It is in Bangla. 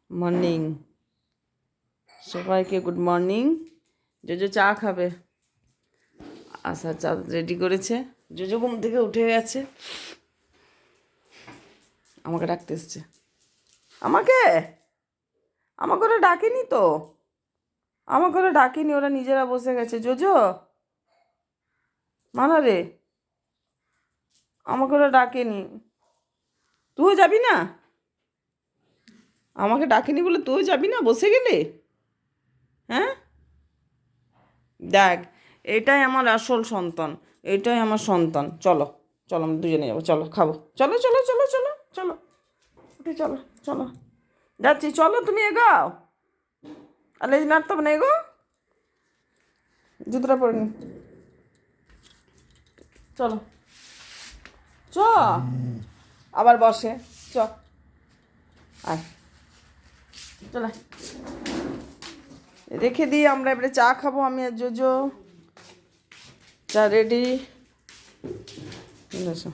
মর্নিং, সবাইকে গুড মর্নিং। জোজো চা খাবে। আচ্ছা, চা রেডি করেছে। জোজো ঘুম থেকে উঠে গেছে, আমাকে ডাকতে এসছে। আমাকে আমাকে ওরা ডাকেনি তো, আমাকে ওরা ডাকেনি, ওরা নিজেরা বসে গেছে। জোজো মানা রে, আমাকে ওরা ডাকেনি। তুইও যাবি না? আমাকে ডাকেনি বলে তুইও যাবি না, বসে গেলে? হ্যাঁ, দেখ, এটাই আমার আসল সন্তান, এটাই আমার সন্তান। চলো চলো, আমরা দুজনে যাবো, চলো খাবো, চলো চলো চলো চলো চলো, উঠে চলো চলো, যাচ্ছি, চলো তুমি এগাও। আর লেজ নাড়তে হবে না, এগো, জুতোটা পরে নি, চলো চ, আবার বসে, চ আয়, চলে রেখে দিই। আমরা এবারে চা খাবো, আমি আর জোজো। চা রেডি, এসো।